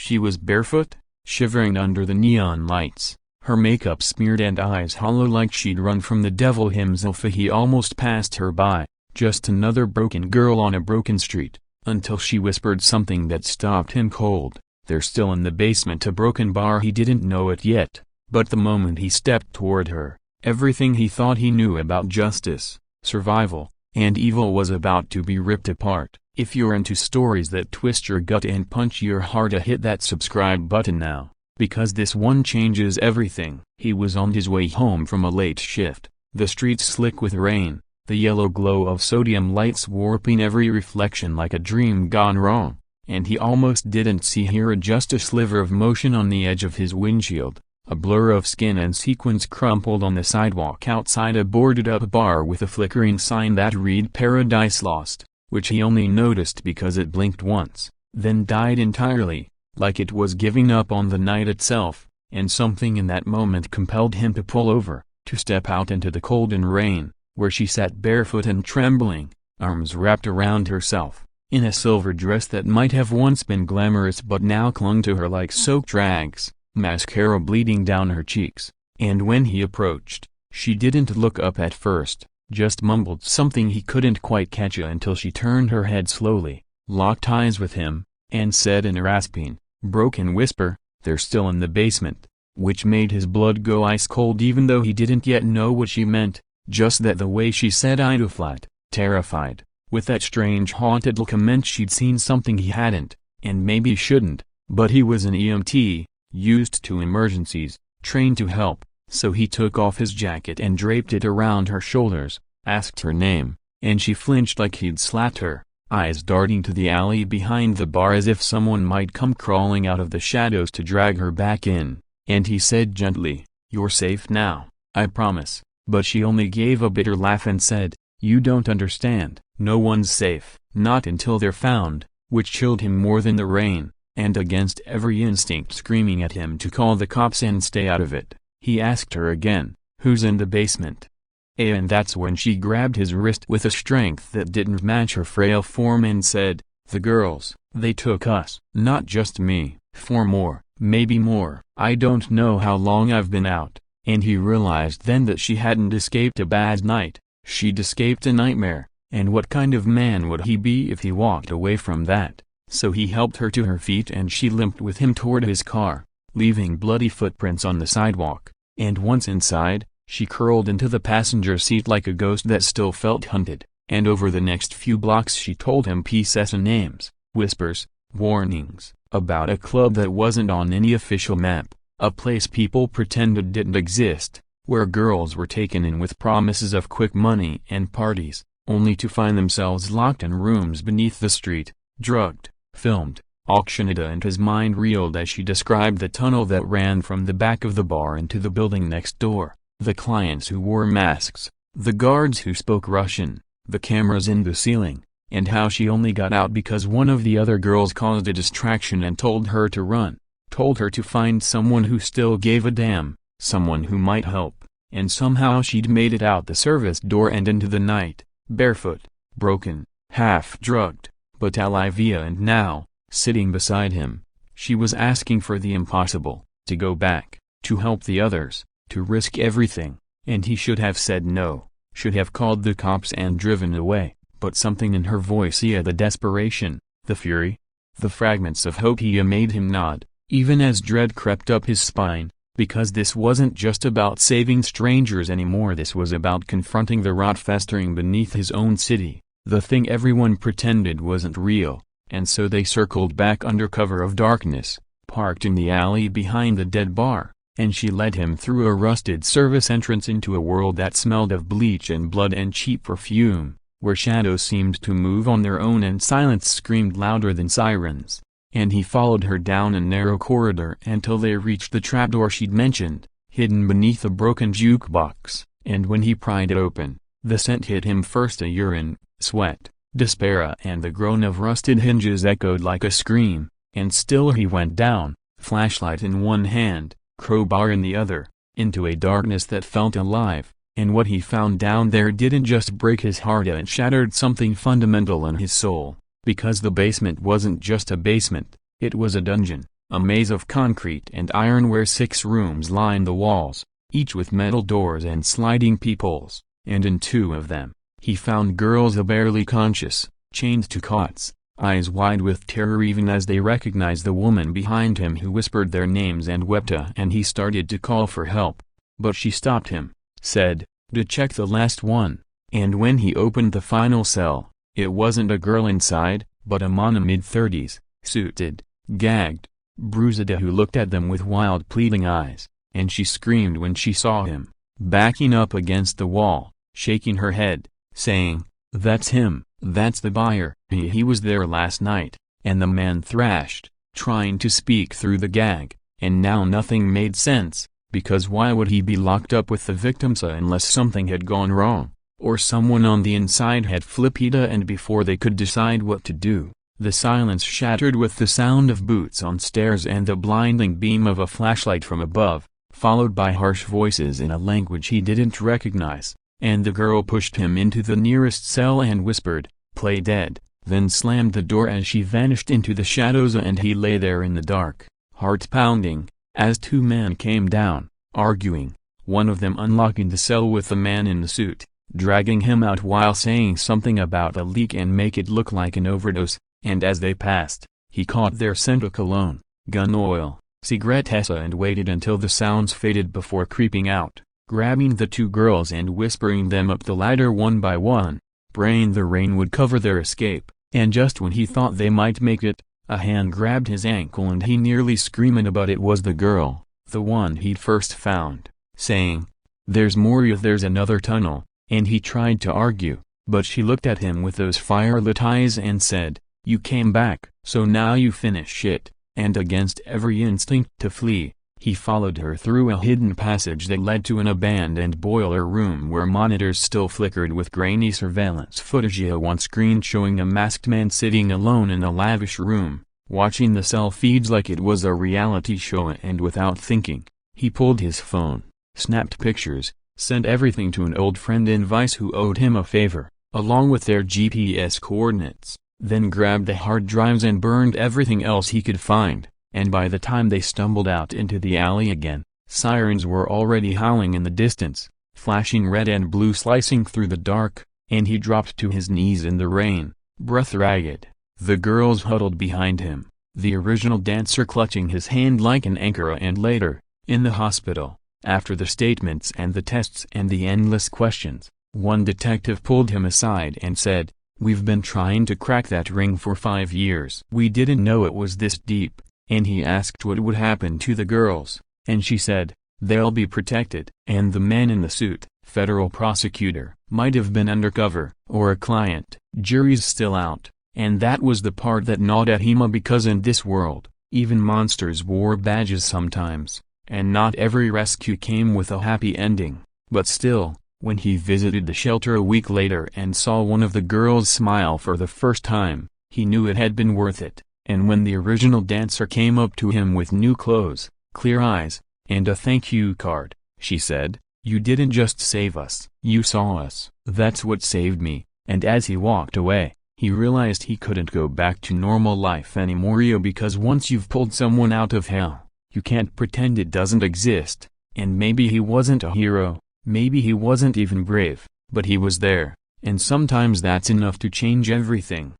She was barefoot, shivering under the neon lights, her makeup smeared and eyes hollow like she'd run from the devil himself. He almost passed her by, just another broken girl on a broken street, until she whispered something that stopped him cold. They're still in the basement, a broken bar. He didn't know it yet, but the moment he stepped toward her, everything he thought he knew about justice, survival, and evil was about to be ripped apart. If you're into stories that twist your gut and punch your heart, hit that subscribe button now, because this one changes everything. He was on his way home from a late shift, the streets slick with rain, the yellow glow of sodium lights warping every reflection like a dream gone wrong, and he almost didn't see her, just a sliver of motion on the edge of his windshield, a blur of skin and sequins crumpled on the sidewalk outside a boarded-up bar with a flickering sign that read Paradise Lost, which he only noticed because it blinked once, then died entirely, like it was giving up on the night itself, and something in that moment compelled him to pull over, to step out into the cold and rain, where she sat barefoot and trembling, arms wrapped around herself, in a silver dress that might have once been glamorous but now clung to her like soaked rags, mascara bleeding down her cheeks. And when he approached, she didn't look up at first, just mumbled something he couldn't quite catch until she turned her head slowly, locked eyes with him, and said in a rasping, broken whisper, "They're still in the basement," which made his blood go ice cold even though he didn't yet know what she meant, just that the way she said it, flat, terrified, with that strange haunted look, meant she'd seen something he hadn't, and maybe shouldn't, but he was an EMT, used to emergencies, trained to help. So he took off his jacket and draped it around her shoulders, asked her name, and she flinched like he'd slapped her, eyes darting to the alley behind the bar as if someone might come crawling out of the shadows to drag her back in, and he said gently, "You're safe now, I promise," but she only gave a bitter laugh and said, "You don't understand, no one's safe, not until they're found," which chilled him more than the rain, and against every instinct screaming at him to call the cops and stay out of it. He asked her again, "Who's in the basement?" And that's when she grabbed his wrist with a strength that didn't match her frail form and said, "The girls, they took us. Not just me, 4 more, maybe more. I don't know how long I've been out." And he realized then that she hadn't escaped a bad night, she'd escaped a nightmare, and what kind of man would he be if he walked away from that? So he helped her to her feet and she limped with him toward his car, leaving bloody footprints on the sidewalk, and once inside, she curled into the passenger seat like a ghost that still felt hunted, and over the next few blocks she told him pieces and names, whispers, warnings, about a club that wasn't on any official map, a place people pretended didn't exist, where girls were taken in with promises of quick money and parties, only to find themselves locked in rooms beneath the street, drugged, filmed, auctioned. And his mind reeled as she described the tunnel that ran from the back of the bar into the building next door, the clients who wore masks, the guards who spoke Russian, the cameras in the ceiling, and how she only got out because one of the other girls caused a distraction and told her to run, told her to find someone who still gave a damn, someone who might help, and somehow she'd made it out the service door and into the night, barefoot, broken, half-drugged, but alive. And now, sitting beside him, she was asking for the impossible, to go back, to help the others, to risk everything, and he should have said no, should have called the cops and driven away, but something in her voice, the desperation, the fury, the fragments of hope, made him nod, even as dread crept up his spine, because this wasn't just about saving strangers anymore, this was about confronting the rot festering beneath his own city, the thing everyone pretended wasn't real. And so they circled back under cover of darkness, parked in the alley behind the dead bar, and she led him through a rusted service entrance into a world that smelled of bleach and blood and cheap perfume, where shadows seemed to move on their own and silence screamed louder than sirens. And he followed her down a narrow corridor until they reached the trapdoor she'd mentioned, hidden beneath a broken jukebox, and when he pried it open, the scent hit him first, a urine, sweat, despair, and the groan of rusted hinges echoed like a scream, and still he went down, flashlight in one hand, crowbar in the other, into a darkness that felt alive, and what he found down there didn't just break his heart, it shattered something fundamental in his soul, because the basement wasn't just a basement, it was a dungeon, A maze of concrete and iron where 6 rooms lined the walls, each with metal doors and sliding peepholes, and in 2 of them, he found girls barely conscious, chained to cots, eyes wide with terror even as they recognized the woman behind him who whispered their names and wept, and he started to call for help. But she stopped him, said, "To check the last one," and when he opened the final cell, it wasn't a girl inside, but a man in mid-30s, suited, gagged, bruised, who looked at them with wild pleading eyes, and she screamed when she saw him, backing up against the wall, shaking her head, saying, "That's him, that's the buyer, he was there last night," and the man thrashed, trying to speak through the gag, and now nothing made sense, because why would he be locked up with the victims unless something had gone wrong, or someone on the inside had flipped, and before they could decide what to do, the silence shattered with the sound of boots on stairs and the blinding beam of a flashlight from above, followed by harsh voices in a language he didn't recognize, and the girl pushed him into the nearest cell and whispered, "Play dead," then slammed the door as she vanished into the shadows, and he lay there in the dark, heart pounding, as 2 men came down, arguing, one of them unlocking the cell with the man in the suit, dragging him out while saying something about a leak and make it look like an overdose, and as they passed, he caught their scent of cologne, gun oil, cigarettes, and waited until the sounds faded before creeping out, grabbing the 2 girls and whispering them up the ladder one by one, praying the rain would cover their escape, and just when he thought they might make it, a hand grabbed his ankle and he nearly screamed, but it was the girl, the one he'd first found, saying, "There's more, there's another tunnel," and he tried to argue, but she looked at him with those fire-lit eyes and said, "You came back, so now you finish it," and against every instinct to flee, he followed her through a hidden passage that led to an abandoned boiler room where monitors still flickered with grainy surveillance footage, one screen showing a masked man sitting alone in a lavish room, watching the cell feeds like it was a reality show, and without thinking, he pulled his phone, snapped pictures, sent everything to an old friend in Vice who owed him a favor, along with their GPS coordinates, then grabbed the hard drives and burned everything else he could find, and by the time they stumbled out into the alley again, sirens were already howling in the distance, flashing red and blue slicing through the dark, and he dropped to his knees in the rain, breath ragged, the girls huddled behind him, the original dancer clutching his hand like an anchor, and later, in the hospital, after the statements and the tests and the endless questions, one detective pulled him aside and said, "We've been trying to crack that ring for 5 years. We didn't know it was this deep," and he asked what would happen to the girls, and she said, "They'll be protected." And the man in the suit, federal prosecutor, might have been undercover, or a client, jury's still out, and that was the part that gnawed at him, because in this world, even monsters wore badges sometimes, and not every rescue came with a happy ending, but still, when he visited the shelter a week later and saw one of the girls smile for the first time, he knew it had been worth it. And when the original dancer came up to him with new clothes, clear eyes, and a thank you card, she said, "You didn't just save us, you saw us." That's what saved me. And as he walked away, he realized he couldn't go back to normal life anymore, because once you've pulled someone out of hell, you can't pretend it doesn't exist. And maybe he wasn't a hero, maybe he wasn't even brave, but he was there, and sometimes that's enough to change everything.